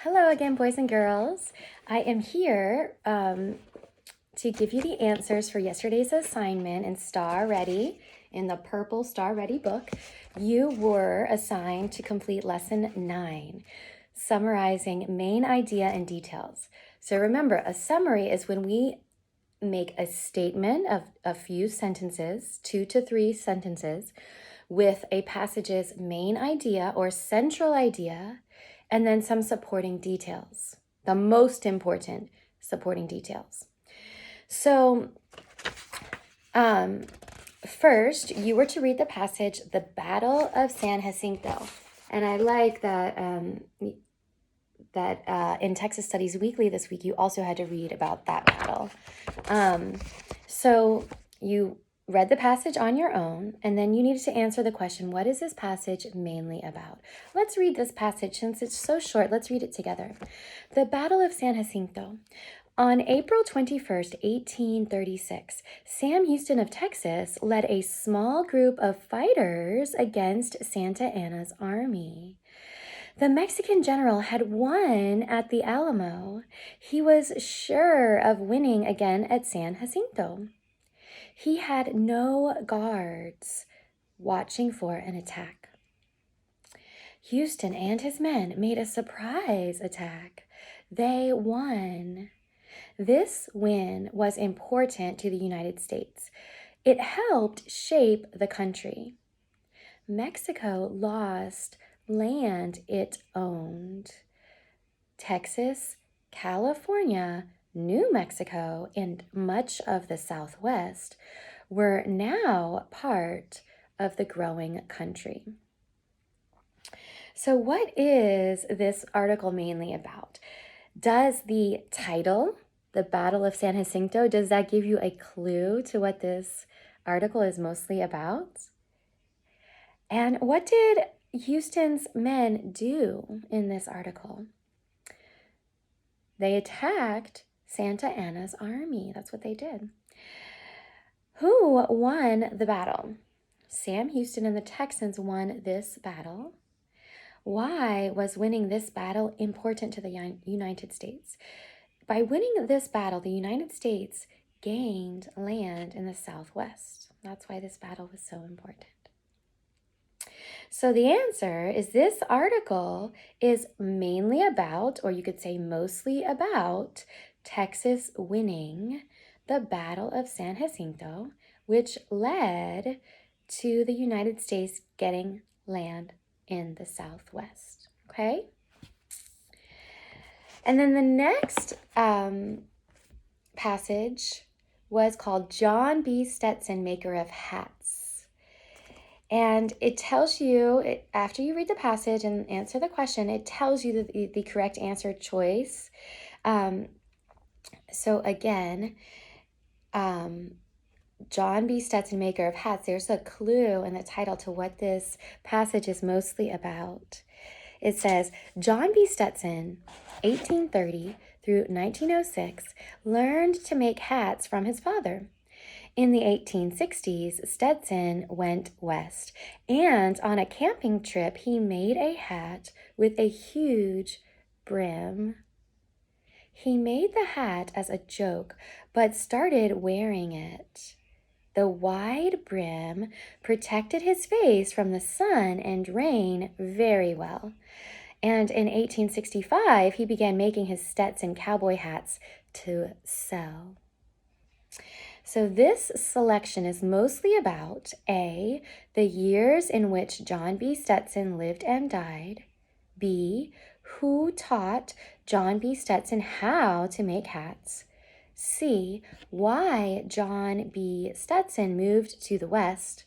Hello again, boys and girls. I am here to give you the answers for yesterday's assignment in STAAR Ready, in the purple STAAR Ready book. You were assigned to complete lesson 9, summarizing main idea and details. So remember, a summary is when we make a statement of a few sentences, 2 to 3 sentences, with a passage's main idea or central idea, and then some supporting details, the most important supporting details. So first, you were to read the passage, The Battle of San Jacinto. And I like that in Texas Studies Weekly this week, you also had to read about that battle. So you read the passage on your own, and then you needed to answer the question, what is this passage mainly about? Let's read this passage. Since it's so short, let's read it together. The Battle of San Jacinto. On April 21st, 1836, Sam Houston of Texas led a small group of fighters against Santa Anna's army. The Mexican general had won at the Alamo. He was sure of winning again at San Jacinto. He had no guards watching for an attack. Houston and his men made a surprise attack. They won. This win was important to the United States. It helped shape the country. Mexico lost land it owned. Texas, California, New Mexico, and much of the Southwest were now part of the growing country. So what is this article mainly about? Does the title, The Battle of San Jacinto, does that give you a clue to what this article is mostly about? And what did Houston's men do in this article? They attacked Santa Anna's army. That's what they did. Who won the battle? Sam Houston and the Texans won this battle. Why was winning this battle important to the United States? By winning this battle, the United States gained land in the Southwest. That's why this battle was so important. So the answer is this article is mainly about, or you could say mostly about, Texas winning the Battle of San Jacinto, which led to the United States getting land in the Southwest. Okay? And then the next passage was called John B. Stetson, Maker of Hats. And it tells you, after you read the passage and answer the question, it tells you the correct answer choice. So again, John B. Stetson, Maker of Hats, there's a clue in the title to what this passage is mostly about. It says, John B. Stetson, 1830 through 1906, learned to make hats from his father. In the 1860s, Stetson went west, and on a camping trip, he made a hat with a huge brim. He made the hat as a joke, but started wearing it. The wide brim protected his face from the sun and rain very well. And in 1865, he began making his Stetson cowboy hats to sell. So this selection is mostly about A, the years in which John B. Stetson lived and died, B, who taught John B. Stetson how to make hats, C, why John B. Stetson moved to the West,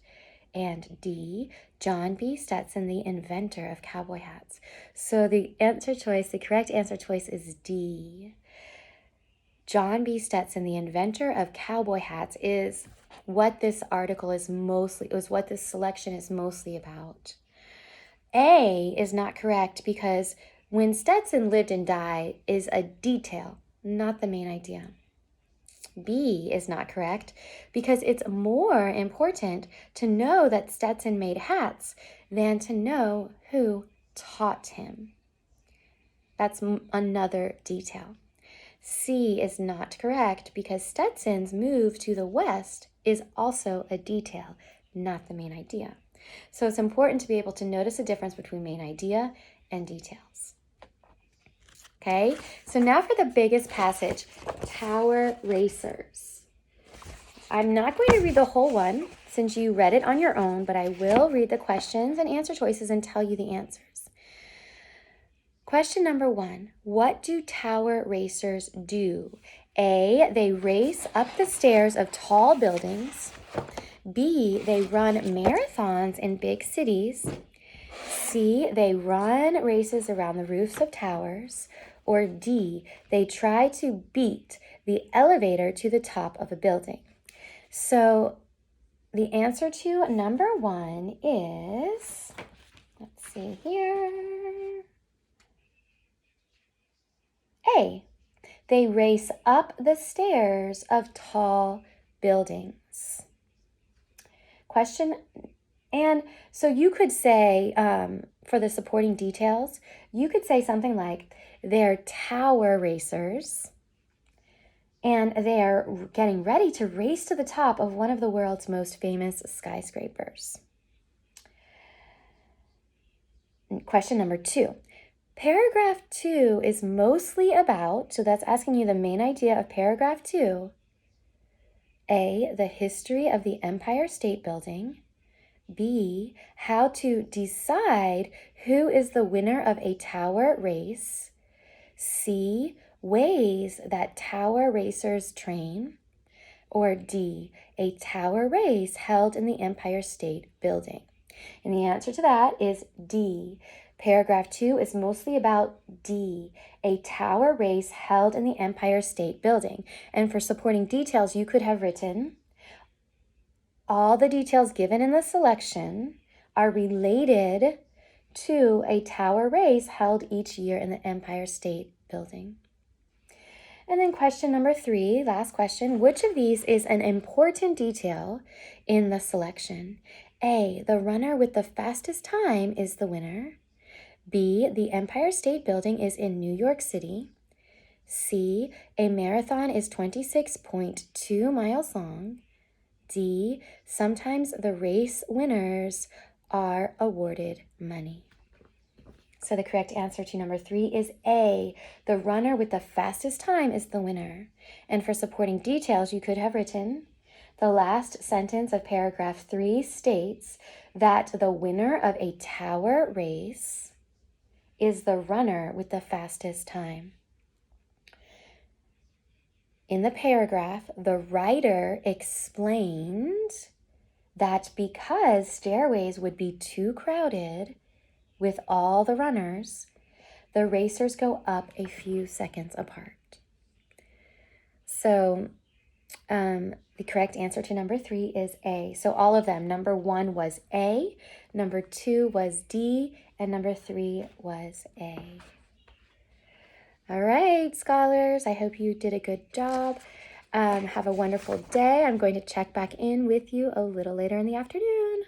and D, John B. Stetson, the inventor of cowboy hats. So the correct answer choice is D. John B. Stetson, the inventor of cowboy hats, is what this article is what this selection is mostly about. A is not correct because when Stetson lived and died is a detail, not the main idea. B is not correct because it's more important to know that Stetson made hats than to know who taught him. That's another detail. C is not correct because Stetson's move to the west is also a detail, not the main idea. So it's important to be able to notice the difference between main idea and details. Okay, so now for the biggest passage, Tower Racers. I'm not going to read the whole one since you read it on your own, but I will read the questions and answer choices and tell you the answers. Question number 1, what do tower racers do? A, they race up the stairs of tall buildings. B, they run marathons in big cities. C, they run races around the roofs of towers. Or D, they try to beat the elevator to the top of a building. So the answer to number 1 is, let's see here, A, they race up the stairs of tall buildings. Question, and so you could say, for the supporting details, you could say something like, they're tower racers, and they're getting ready to race to the top of one of the world's most famous skyscrapers. Question number 2. Paragraph 2 is mostly about, so that's asking you the main idea of paragraph 2. A, the history of the Empire State Building. B, how to decide who is the winner of a tower race. C, ways that tower racers train. Or D, a tower race held in the Empire State Building. And the answer to that is D. Paragraph 2 is mostly about D, a tower race held in the Empire State Building. And for supporting details, you could have written, all the details given in the selection are related to a tower race held each year in the Empire State Building. And then question number 3, last question, which of these is an important detail in the selection? A, the runner with the fastest time is the winner. B, the Empire State Building is in New York City. C, a marathon is 26.2 miles long. D, sometimes the race winners are awarded money. So the correct answer to number 3 is A, the runner with the fastest time is the winner. And for supporting details, you could have written, the last sentence of paragraph 3 states that the winner of a tower race is the runner with the fastest time. In the paragraph, the writer explained that because stairways would be too crowded with all the runners, the racers go up a few seconds apart. So the correct answer to number 3 is A. So all of them, number 1 was A, number 2 was D, and number 3 was A. All right, scholars, I hope you did a good job. Have a wonderful day. I'm going to check back in with you a little later in the afternoon.